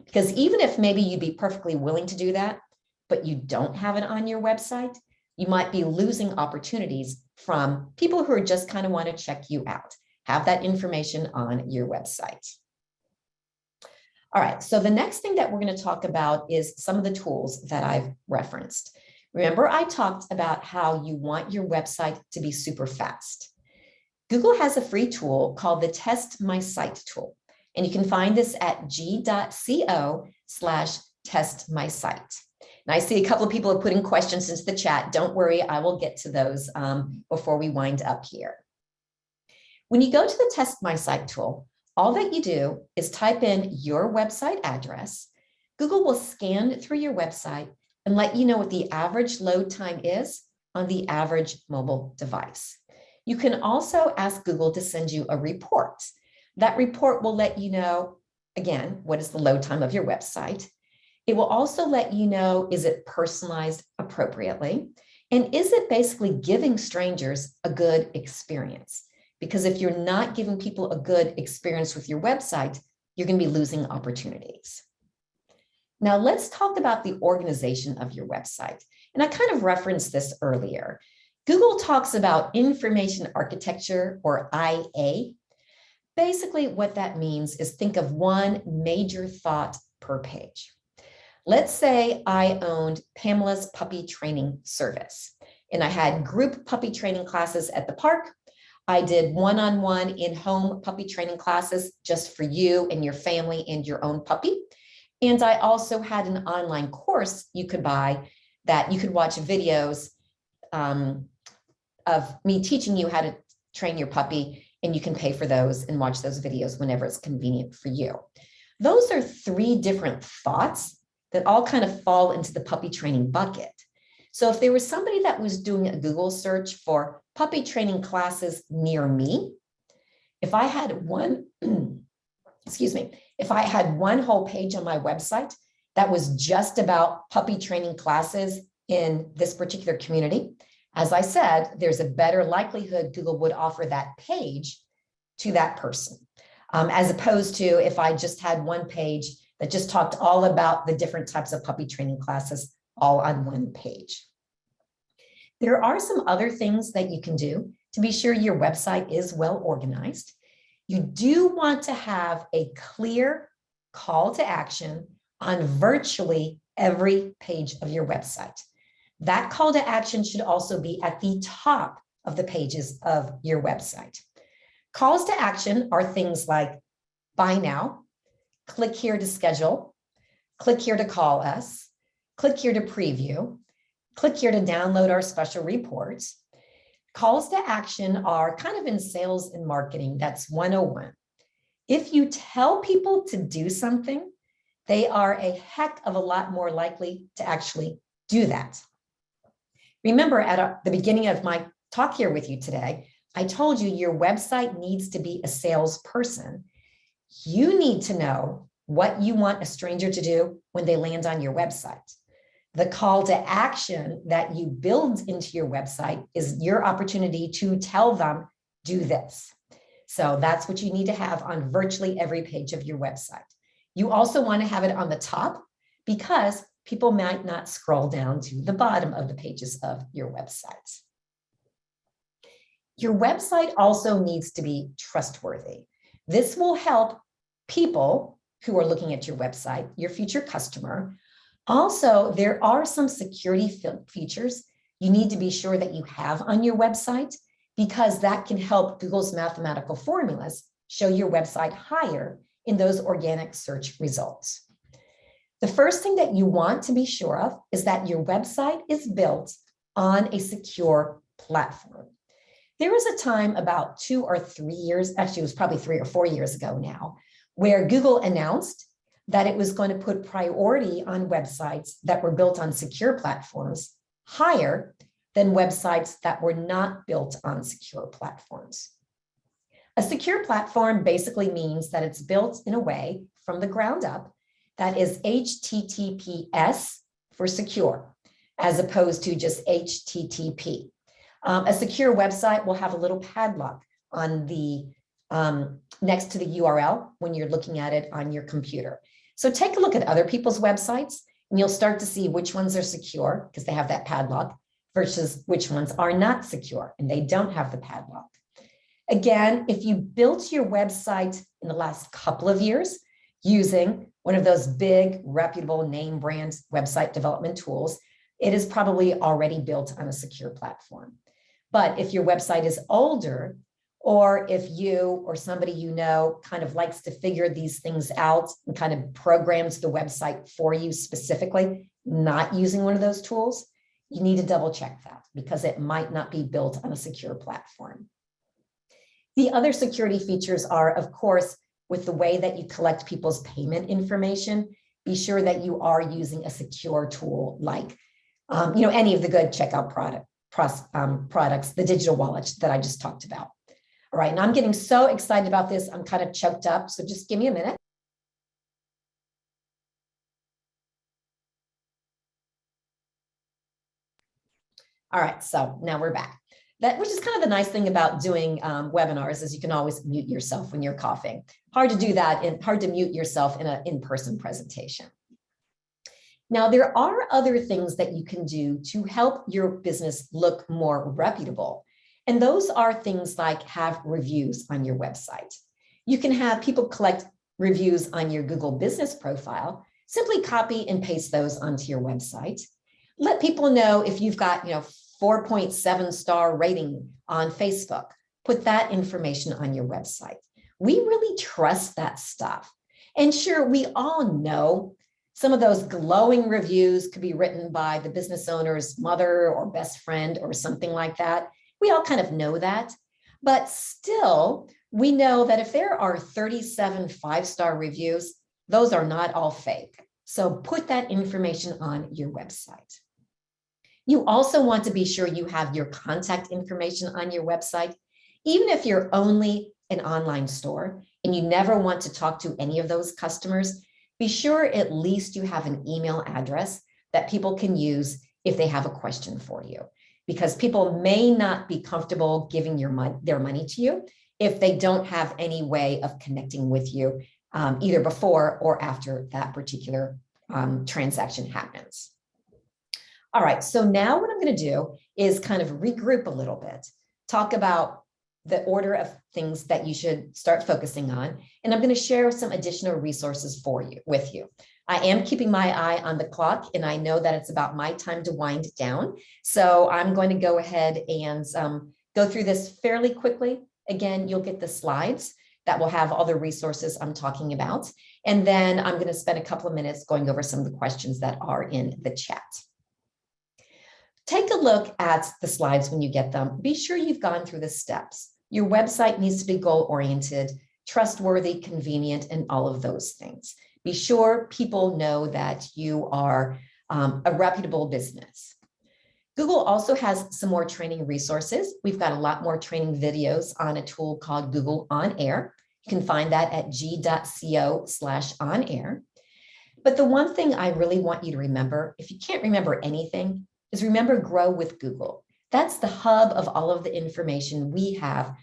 Because even if maybe you'd be perfectly willing to do that, but you don't have it on your website, you might be losing opportunities from people who are just kind of want to check you out. Have that information on your website. All right, so the next thing that we're going to talk about is some of the tools that I've referenced. Remember, I talked about how you want your website to be super fast. Google has a free tool called the Test My Site tool, and you can find this at g.co/testmysite. And I see a couple of people are putting questions into the chat. Don't worry, I will get to those before we wind up here. When you go to the Test My Site tool, all that you do is type in your website address. Google will scan through your website and let you know what the average load time is on the average mobile device. You can also ask Google to send you a report. That report will let you know, again, what is the load time of your website. It will also let you know, is it personalized appropriately? And is it basically giving strangers a good experience? Because if you're not giving people a good experience with your website, you're going to be losing opportunities. Now, let's talk about the organization of your website. And I kind of referenced this earlier. Google talks about information architecture, or IA. Basically, what that means is think of one major thought per page. Let's say I owned Pamela's puppy training service, and I had group puppy training classes at the park. I did one-on-one in-home puppy training classes just for you and your family and your own puppy. And I also had an online course you could buy that you could watch videos of me teaching you how to train your puppy, and you can pay for those and watch those videos whenever it's convenient for you. Those are 3 different thoughts that all kind of fall into the puppy training bucket. So if there was somebody that was doing a Google search for puppy training classes near me, if I had one, excuse me, if I had one whole page on my website that was just about puppy training classes in this particular community, as I said, there's a better likelihood Google would offer that page to that person, as opposed to if I just had one page that just talked all about the different types of puppy training classes all on one page. There are some other things that you can do to be sure your website is well organized. You do want to have a clear call to action on virtually every page of your website. That call to action should also be at the top of the pages of your website. Calls to action are things like buy now, click here to schedule, click here to call us, click here to preview, click here to download our special reports. Calls to action are kind of in sales and marketing. That's 101. If you tell people to do something, they are a heck of a lot more likely to actually do that. Remember, at the beginning of my talk here with you today, I told you your website needs to be a salesperson. You need to know what you want a stranger to do when they land on your website. The call to action that you build into your website is your opportunity to tell them, do this. So that's what you need to have on virtually every page of your website. You also want to have it on the top because people might not scroll down to the bottom of the pages of your website. Your website also needs to be trustworthy. This will help people who are looking at your website, your future customer. Also, there are some security features you need to be sure that you have on your website because that can help Google's mathematical formulas show your website higher in those organic search results. The first thing that you want to be sure of is that your website is built on a secure platform. There was a time about 2 or 3 years, actually it was probably 3 or 4 years ago now, where Google announced that it was going to put priority on websites that were built on secure platforms higher than websites that were not built on secure platforms. A secure platform basically means that it's built in a way from the ground up that is HTTPS for secure, as opposed to just HTTP. A secure website will have a little padlock on the next to the URL when you're looking at it on your computer. So take a look at other people's websites and you'll start to see which ones are secure because they have that padlock versus which ones are not secure and they don't have the padlock. Again, if you built your website in the last couple of years using one of those big reputable name brand website development tools, it is probably already built on a secure platform. But if your website is older, or if you or somebody you know kind of likes to figure these things out and kind of programs the website for you specifically, not using one of those tools, you need to double check that because it might not be built on a secure platform. The other security features are, of course, with the way that you collect people's payment information, be sure that you are using a secure tool like any of the good checkout products, the digital wallets that I just talked about. All right, and I'm getting so excited about this, I'm kind of choked up, so just give me a minute. All right, so now we're back. Which is kind of the nice thing about doing webinars is you can always mute yourself when you're coughing. Hard to do that and hard to mute yourself in an in-person presentation. Now, there are other things that you can do to help your business look more reputable. And those are things like have reviews on your website. You can have people collect reviews on your Google business profile, simply copy and paste those onto your website. Let people know if you've got 4.7 star rating on Facebook Put that information on your website. We really trust that stuff. And sure, we all know some of those glowing reviews could be written by the business owner's mother or best friend or something like that. We all kind of know that. But still, we know that if there are 37 five-star reviews, those are not all fake. So put that information on your website. You also want to be sure you have your contact information on your website. Even if you're only an online store and you never want to talk to any of those customers, be sure at least you have an email address that people can use if they have a question for you, because people may not be comfortable giving their money to you if they don't have any way of connecting with you either before or after that particular transaction happens. All right, so now what I'm going to do is kind of regroup a little bit, talk about the order of things that you should start focusing on, and I'm going to share some additional resources with you. I am keeping my eye on the clock, and I know that it's about my time to wind down. So I'm going to go ahead and go through this fairly quickly. Again, you'll get the slides that will have all the resources I'm talking about. And then I'm going to spend a couple of minutes going over some of the questions that are in the chat. Take a look at the slides when you get them. Be sure you've gone through the steps. Your website needs to be goal-oriented, trustworthy, convenient, and all of those things. Be sure people know that you are a reputable business. Google also has some more training resources. We've got a lot more training videos on a tool called Google On Air. You can find that at g.co/onair. But the one thing I really want you to remember, if you can't remember anything, is remember Grow with Google. That's the hub of all of the information we have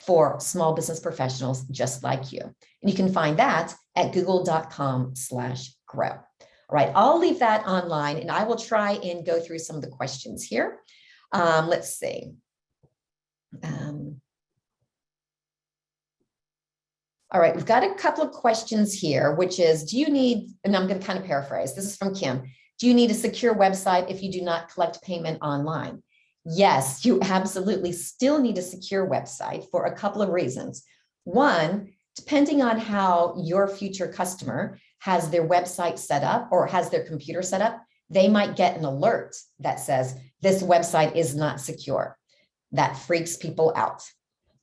for small business professionals just like you. And you can find that at google.com/grow. All right, I'll leave that online and I will try and go through some of the questions here. Let's see. All right, we've got a couple of questions here, which is, do you need, and I'm going to kind of paraphrase, this is from Kim. Do you need a secure website if you do not collect payment online? Yes, you absolutely still need a secure website for a couple of reasons. One, depending on how your future customer has their website set up or has their computer set up, they might get an alert that says this website is not secure. That freaks people out.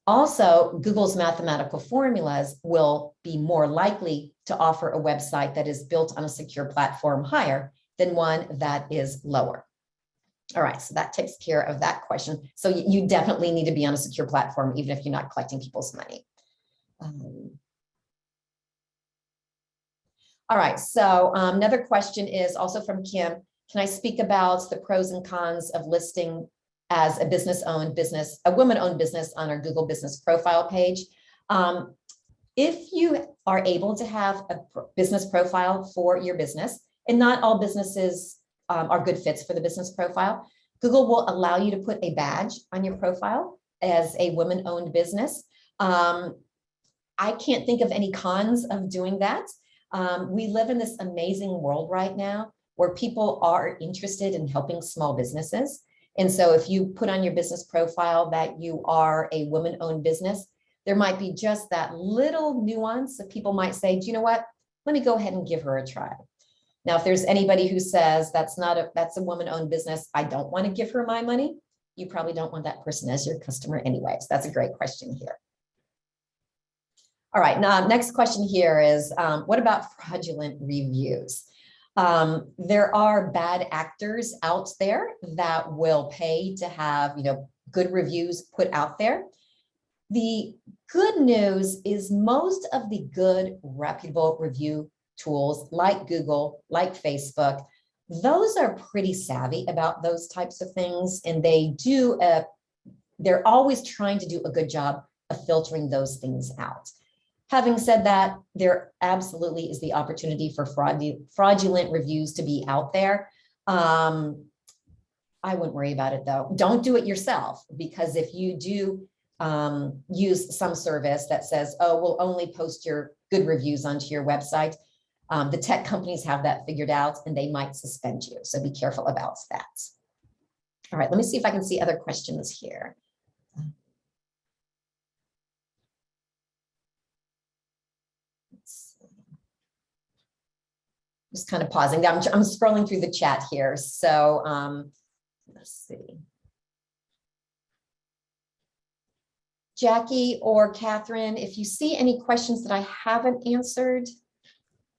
Also, Google's mathematical formulas will be more likely to offer a website that is built on a secure platform higher than one that is lower. All right, so that takes care of that question. So you definitely need to be on a secure platform, even if you're not collecting people's money. All right, so another question is also from Kim. Can I speak about the pros and cons of listing as a business-owned business, a woman-owned business on our Google Business Profile page? If you are able to have a business profile for your business, and not all businesses are good fits for the business profile, Google will allow you to put a badge on your profile as a woman-owned business. I can't think of any cons of doing that. We live in this amazing world right now where people are interested in helping small businesses. And so if you put on your business profile that you are a woman-owned business, there might be just that little nuance that people might say, do you know what? Let me go ahead and give her a try. Now, if there's anybody who says that's a woman-owned business, I don't want to give her my money, you probably don't want that person as your customer anyway. So that's a great question here. All right, now next question here is, what about fraudulent reviews? There are bad actors out there that will pay to have, good reviews put out there. The good news is most of the good reputable review tools like Google, like Facebook, those are pretty savvy about those types of things. And they're always trying to do a good job of filtering those things out. Having said that, there absolutely is the opportunity for fraudulent reviews to be out there. I wouldn't worry about it though. Don't do it yourself, because if you do use some service that says, oh, we'll only post your good reviews onto your website, the tech companies have that figured out and they might suspend you. So be careful about that. All right, let me see if I can see other questions here. Just kind of pausing. I'm scrolling through the chat here. So let's see. Jackie or Catherine, if you see any questions that I haven't answered,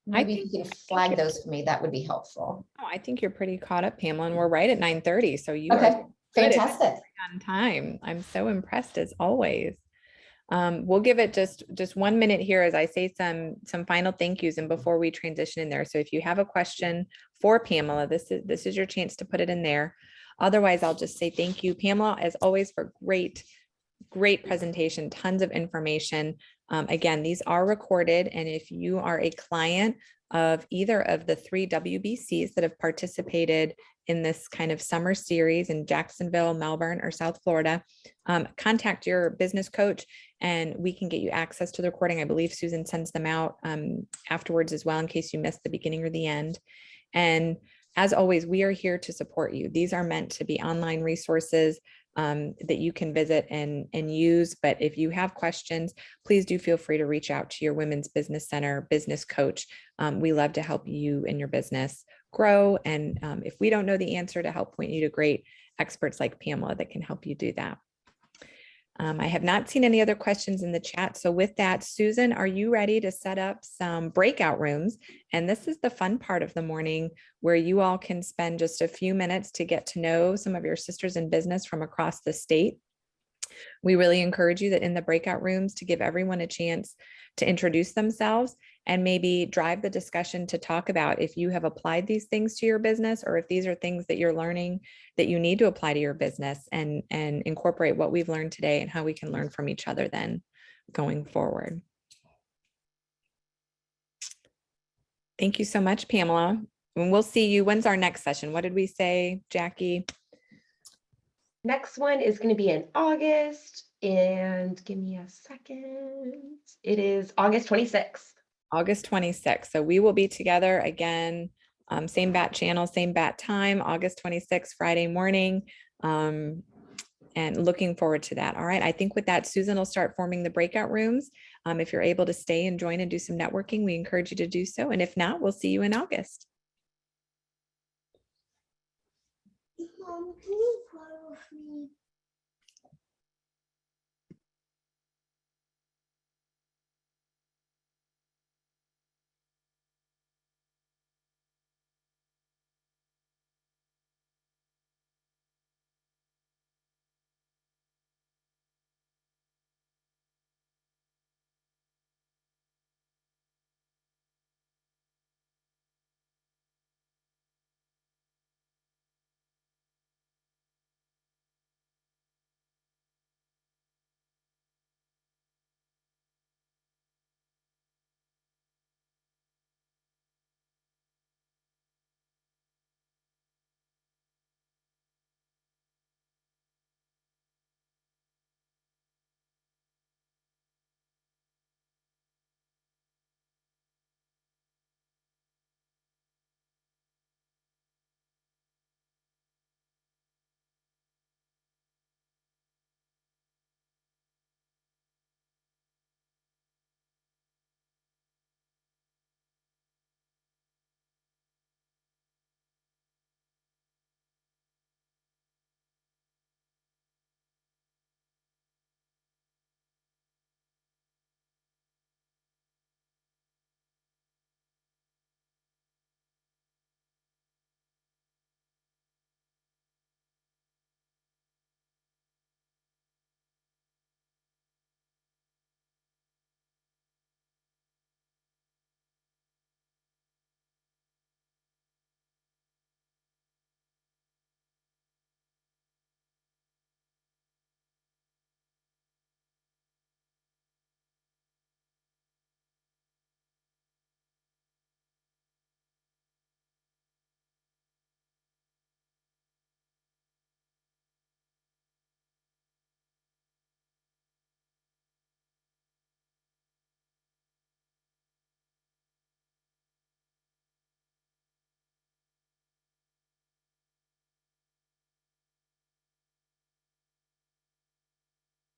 maybe if you can flag those for me, that would be helpful. Oh, I think you're pretty caught up, Pamela, and we're right at 9:30. So you Okay, are fantastic. on time. I'm so impressed as always. We'll give it just 1 minute here as I say some final thank yous and before we transition in there. So if you have a question for Pamela, this is your chance to put it in there. Otherwise, I'll just say thank you, Pamela, as always, for great presentation, tons of information. Again, these are recorded, and if you are a client of either of the 3 WBCs that have participated in this kind of summer series in Jacksonville, Melbourne, or South Florida, contact your business coach and we can get you access to the recording. I believe Susan sends them out afterwards as well in case you missed the beginning or the end. And as always, we are here to support you. These are meant to be online resources that you can visit and use. But if you have questions, please do feel free to reach out to your Women's Business Center business coach. We love to help you in your business grow. And if we don't know the answer, to help point you to great experts like Pamela that can help you do that. I have not seen any other questions in the chat. So with that, Susan, are you ready to set up some breakout rooms? And this is the fun part of the morning where you all can spend just a few minutes to get to know some of your sisters in business from across the state. We really encourage you that in the breakout rooms to give everyone a chance to introduce themselves and maybe drive the discussion to talk about if you have applied these things to your business or if these are things that you're learning that you need to apply to your business and incorporate what we've learned today and how we can learn from each other then going forward. Thank you so much, Pamela. And we'll see you. When's our next session? What did we say, Jackie? Next one is going to be in August, and give me a second. It is August 26th. August 26th. So we will be together again, same bat channel, same bat time, August 26th, Friday morning. And looking forward to that. All right. I think with that, Susan will start forming the breakout rooms. If you're able to stay and join and do some networking, we encourage you to do so. And if not, we'll see you in August.